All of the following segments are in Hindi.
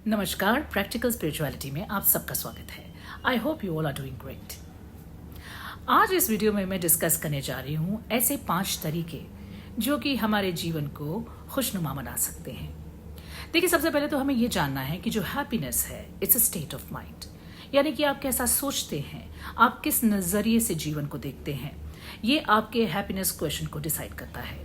नमस्कार, प्रैक्टिकल स्पिरिचुअलिटी में आप सबका स्वागत है। I hope you all are doing great. आज इस वीडियो में मैं डिस्कस करने जा रही हूँ ऐसे 5 तरीके जो कि हमारे जीवन को खुशनुमा बना सकते हैं। देखिए, सबसे पहले तो हमें ये जानना है कि जो हैप्पीनेस है it's a state of mind, यानी कि आप कैसा सोचते हैं, आप किस नजरिए से जीवन को देखते हैं, ये आपके हैप्पीनेस क्वेश्चन को डिसाइड करता है।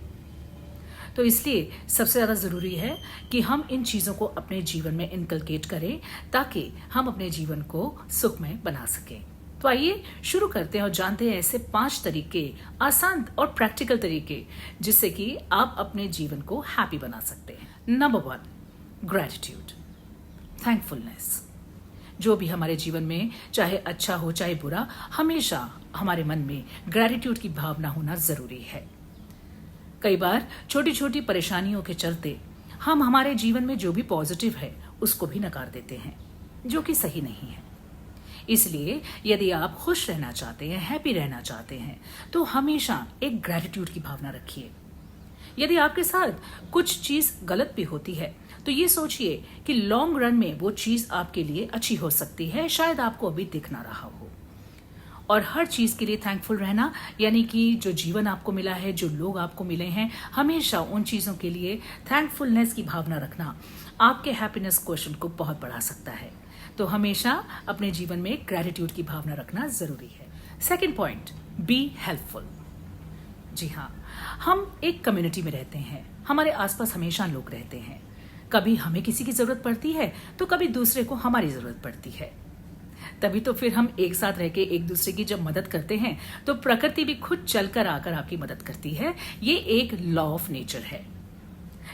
तो इसलिए सबसे ज़्यादा ज़रूरी है कि हम इन चीज़ों को अपने जीवन में इनकलकेट करें ताकि हम अपने जीवन को सुखमय बना सकें। तो आइए शुरू करते हैं और जानते हैं ऐसे 5 तरीके, आसान और प्रैक्टिकल तरीके, जिससे कि आप अपने जीवन को हैप्पी बना सकते हैं। Number 1, gratitude, thankfulness. जो भी हमारे जीवन में चाहे अच्छा हो चाहे बुरा, हमेशा हमारे मन में ग्रैटिट्यूड की भावना होना ज़रूरी है। कई बार छोटी छोटी परेशानियों के चलते हम हमारे जीवन में जो भी पॉजिटिव है उसको भी नकार देते हैं, जो कि सही नहीं है। इसलिए यदि आप खुश रहना चाहते हैं, हैप्पी रहना चाहते हैं, तो हमेशा एक ग्रैटिट्यूड की भावना रखिए। यदि आपके साथ कुछ चीज गलत भी होती है तो ये सोचिए कि लॉन्ग रन में वो चीज आपके लिए अच्छी हो सकती है, शायद आपको अभी दिख ना रहा हो। और हर चीज के लिए थैंकफुल रहना, यानी कि जो जीवन आपको मिला है, जो लोग आपको मिले हैं, हमेशा उन चीजों के लिए थैंकफुलनेस की भावना रखना आपके हैप्पीनेस क्वेश्चन को बहुत बढ़ा सकता है। तो हमेशा अपने जीवन में ग्रैटिट्यूड की भावना रखना जरूरी है। Second point, be helpful. जी हाँ, हम एक कम्युनिटी में रहते हैं, हमारे आसपास हमेशा लोग रहते हैं। कभी हमें किसी की जरूरत पड़ती है तो कभी दूसरे को हमारी जरूरत पड़ती है। तभी तो फिर हम एक साथ रह के एक दूसरे की जब मदद करते हैं तो प्रकृति भी खुद चलकर आकर आपकी मदद करती है। ये एक लॉ ऑफ नेचर है।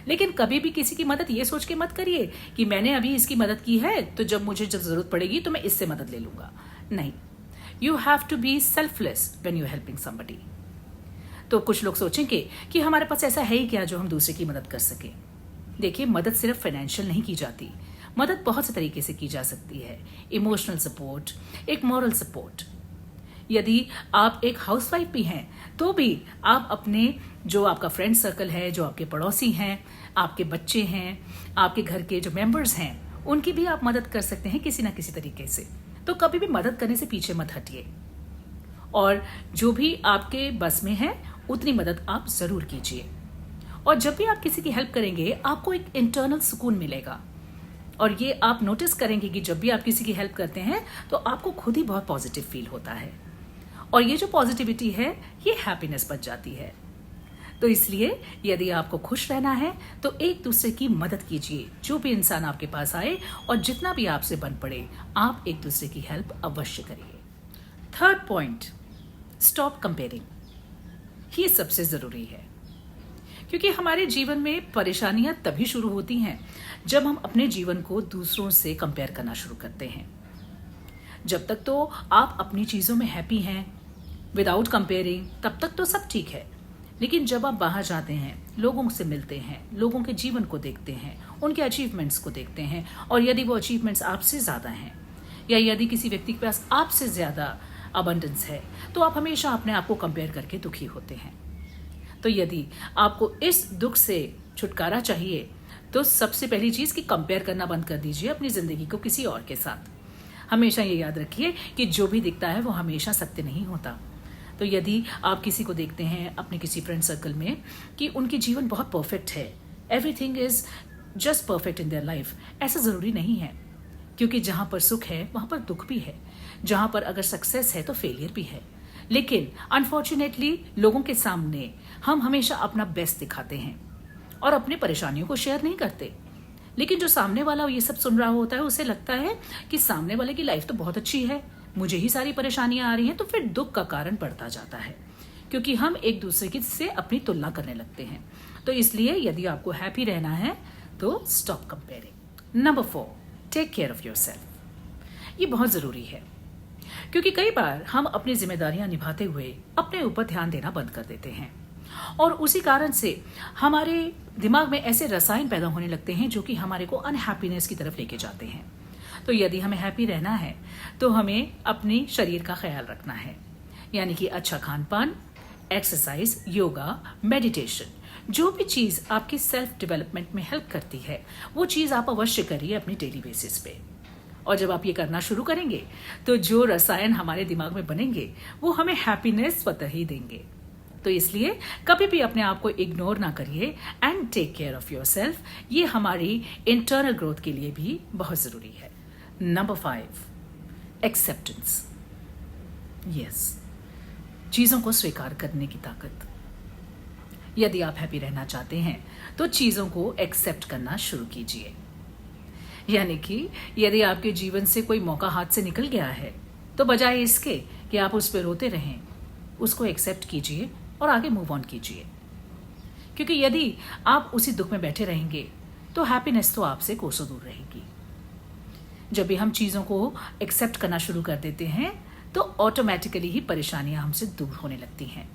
लेकिन कभी भी किसी की मदद ये सोच के मत करिए कि मैंने अभी इसकी मदद की है तो जब मुझे जरूरत पड़ेगी तो मैं इससे मदद ले लूंगा। नहीं, you have to be selfless when you helping somebody. तो कुछ लोग सोचेंगे कि हमारे पास ऐसा है ही क्या जो हम दूसरे की मदद कर सके। देखिए, मदद सिर्फ फाइनेंशियल नहीं की जाती, मदद बहुत से तरीके से की जा सकती है। इमोशनल सपोर्ट, एक मॉरल सपोर्ट। यदि आप एक हाउसवाइफ भी हैं तो भी आप अपने जो आपका फ्रेंड सर्कल है, जो आपके पड़ोसी हैं, आपके बच्चे हैं, आपके घर के जो मेंबर्स हैं, उनकी भी आप मदद कर सकते हैं किसी ना किसी तरीके से। तो कभी भी मदद करने से पीछे मत हटिए, और जो भी आपके बस में है उतनी मदद आप जरूर कीजिए। और जब भी आप किसी की हेल्प करेंगे आपको एक इंटरनल सुकून मिलेगा, और ये आप नोटिस करेंगे कि जब भी आप किसी की हेल्प करते हैं तो आपको खुद ही बहुत पॉजिटिव फील होता है, और ये जो पॉजिटिविटी है ये हैप्पीनेस बन जाती है। तो इसलिए यदि आपको खुश रहना है तो एक दूसरे की मदद कीजिए। जो भी इंसान आपके पास आए और जितना भी आपसे बन पड़े, आप एक दूसरे की हेल्प अवश्य करिए। Third point, stop comparing. ये सबसे जरूरी है, क्योंकि हमारे जीवन में परेशानियां तभी शुरू होती हैं जब हम अपने जीवन को दूसरों से कंपेयर करना शुरू करते हैं। जब तक तो आप अपनी चीजों में हैप्पी हैं विदाउट कंपेयरिंग, तब तक तो सब ठीक है। लेकिन जब आप बाहर जाते हैं, लोगों से मिलते हैं, लोगों के जीवन को देखते हैं, उनके अचीवमेंट्स को देखते हैं, और यदि वो अचीवमेंट्स आपसे ज्यादा हैं या यदि किसी व्यक्ति के पास आपसे ज्यादा अबंडेंस है, तो आप हमेशा अपने आप को कंपेयर करके दुखी होते हैं। तो यदि आपको इस दुख से छुटकारा चाहिए तो सबसे पहली चीज कि कंपेयर करना बंद कर दीजिए अपनी जिंदगी को किसी और के साथ। हमेशा ये याद रखिए कि जो भी दिखता है वो हमेशा सत्य नहीं होता। तो यदि आप किसी को देखते हैं अपने किसी फ्रेंड सर्कल में कि उनकी जीवन बहुत परफेक्ट है, everything is just perfect in their life, ऐसा जरूरी नहीं है। क्योंकि जहां पर सुख है वहां पर दुख भी है, जहां पर अगर सक्सेस है तो फेलियर भी है। लेकिन अनफॉर्चुनेटली लोगों के सामने हम हमेशा अपना बेस्ट दिखाते हैं और अपनी परेशानियों को शेयर नहीं करते। लेकिन जो सामने वाला ये सब सुन रहा होता है उसे लगता है कि सामने वाले की लाइफ तो बहुत अच्छी है, मुझे ही सारी परेशानियां आ रही हैं। तो फिर दुख का कारण बढ़ता जाता है, क्योंकि हम एक दूसरे की से अपनी तुलना करने लगते हैं। तो इसलिए यदि आपको हैप्पी रहना है तो stop comparing. Number 4, take care of yourself. ये बहुत जरूरी है, क्योंकि कई बार हम अपनी जिम्मेदारियां निभाते हुए अपने ऊपर ध्यान देना बंद कर देते हैं, और उसी कारण से हमारे दिमाग में ऐसे रसायन पैदा होने लगते हैं जो कि हमारे को अनहैप्पीनेस की तरफ लेके जाते हैं। तो यदि हमें हैप्पी रहना है तो हमें अपने शरीर का ख्याल रखना है, यानी कि अच्छा खान पान, एक्सरसाइज, योगा, मेडिटेशन, जो भी चीज आपकी सेल्फ डेवलपमेंट में हेल्प करती है वो चीज आप अवश्य करिए अपनी डेली बेसिस पे। और जब आप ये करना शुरू करेंगे तो जो रसायन हमारे दिमाग में बनेंगे वो हमें हैप्पीनेस स्वतः ही देंगे। तो इसलिए कभी भी अपने आप को इग्नोर ना करिए and take care of yourself. ये हमारी इंटरनल ग्रोथ के लिए भी बहुत जरूरी है। Number 5, acceptance. यस, चीजों को स्वीकार करने की ताकत। यदि आप हैप्पी रहना चाहते हैं तो चीजों को एक्सेप्ट करना शुरू कीजिए। यानी कि यदि आपके जीवन से कोई मौका हाथ से निकल गया है तो बजाय इसके कि आप उस पर रोते रहें, उसको एक्सेप्ट कीजिए और आगे मूव ऑन कीजिए। क्योंकि यदि आप उसी दुख में बैठे रहेंगे तो हैप्पीनेस तो आपसे कोसों दूर रहेगी। जब भी हम चीजों को एक्सेप्ट करना शुरू कर देते हैं तो ऑटोमेटिकली ही परेशानियां हमसे दूर होने लगती हैं,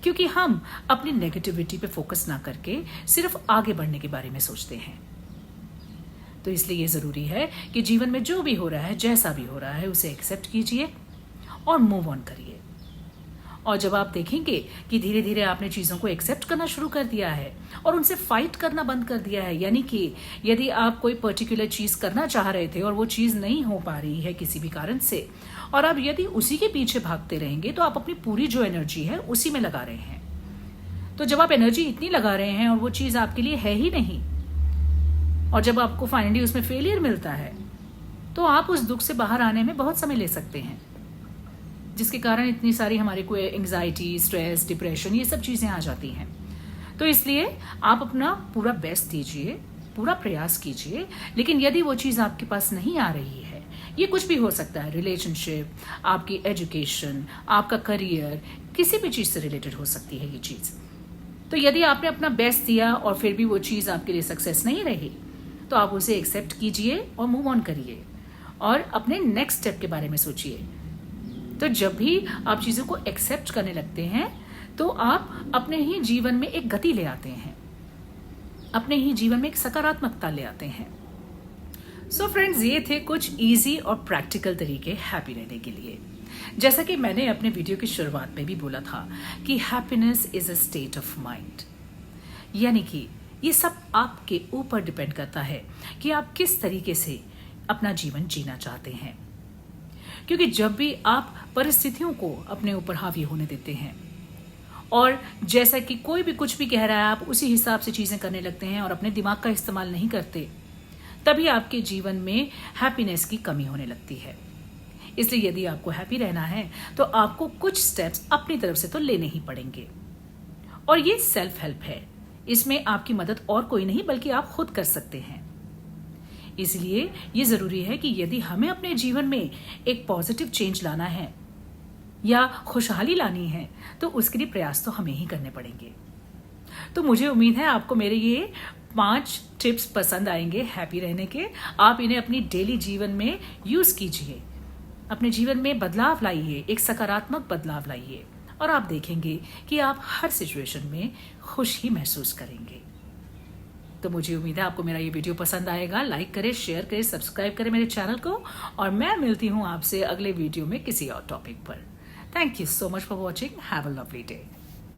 क्योंकि हम अपनी नेगेटिविटी पे फोकस ना करके सिर्फ आगे बढ़ने के बारे में सोचते हैं। तो इसलिए ये जरूरी है कि जीवन में जो भी हो रहा है, जैसा भी हो रहा है, उसे एक्सेप्ट कीजिए और मूव ऑन करिए। और जब आप देखेंगे कि धीरे धीरे आपने चीजों को एक्सेप्ट करना शुरू कर दिया है और उनसे फाइट करना बंद कर दिया है, यानी कि यदि आप कोई पर्टिकुलर चीज करना चाह रहे थे और वो चीज नहीं हो पा रही है किसी भी कारण से, और आप यदि उसी के पीछे भागते रहेंगे तो आप अपनी पूरी जो एनर्जी है उसी में लगा रहे हैं। तो जब आप एनर्जी इतनी लगा रहे हैं और वो चीज आपके लिए है ही नहीं, और जब आपको फाइनली उसमें फेलियर मिलता है तो आप उस दुख से बाहर आने में बहुत समय ले सकते हैं, जिसके कारण इतनी सारी हमारे को एंग्जाइटी, स्ट्रेस, डिप्रेशन, ये सब चीजें आ जाती हैं। तो इसलिए आप अपना पूरा बेस्ट दीजिए, पूरा प्रयास कीजिए। लेकिन यदि वो चीज आपके पास नहीं आ रही है, ये कुछ भी हो सकता है, रिलेशनशिप, आपकी एजुकेशन, आपका करियर, किसी भी चीज से रिलेटेड हो सकती है ये चीज। तो यदि आपने अपना बेस्ट दिया और फिर भी वो चीज आपके लिए सक्सेस नहीं रही तो आप उसे एक्सेप्ट कीजिए और मूव ऑन करिए और अपने नेक्स्ट स्टेप के बारे में सोचिए। तो जब भी आप चीजों को एक्सेप्ट करने लगते हैं तो आप अपने ही जीवन में एक गति ले आते हैं, अपने ही जीवन में एक सकारात्मकता ले आते हैं। सो फ्रेंड्स, ये थे कुछ इजी और प्रैक्टिकल तरीके हैप्पी रहने के लिए। जैसा कि मैंने अपने वीडियो की शुरुआत में भी बोला था कि happiness is a state of mind, यानी कि ये सब आपके ऊपर डिपेंड करता है कि आप किस तरीके से अपना जीवन जीना चाहते हैं। क्योंकि जब भी आप परिस्थितियों को अपने ऊपर हावी होने देते हैं और जैसा कि कोई भी कुछ भी कह रहा है आप उसी हिसाब से चीजें करने लगते हैं और अपने दिमाग का इस्तेमाल नहीं करते, तभी आपके जीवन में हैप्पीनेस की कमी होने लगती है। इसलिए यदि आपको हैप्पी रहना है तो आपको कुछ स्टेप्स अपनी तरफ से तो लेने ही पड़ेंगे। और ये सेल्फ हेल्प है, इसमें आपकी मदद और कोई नहीं बल्कि आप खुद कर सकते हैं। इसलिए ये जरूरी है कि यदि हमें अपने जीवन में एक पॉजिटिव चेंज लाना है या खुशहाली लानी है तो उसके लिए प्रयास तो हमें ही करने पड़ेंगे। तो मुझे उम्मीद है आपको मेरे ये 5 टिप्स पसंद आएंगे हैप्पी रहने के। आप इन्हें अपनी डेली जीवन में यूज कीजिए, अपने जीवन में बदलाव लाइए, एक सकारात्मक बदलाव लाइए और आप देखेंगे कि आप हर सिचुएशन में खुश ही महसूस करेंगे। तो मुझे उम्मीद है आपको मेरा ये वीडियो पसंद आएगा। लाइक करें, शेयर करें, सब्सक्राइब करें मेरे चैनल को और मैं मिलती हूँ आपसे अगले वीडियो में किसी और टॉपिक पर। Thank you so much for watching. Have a lovely day.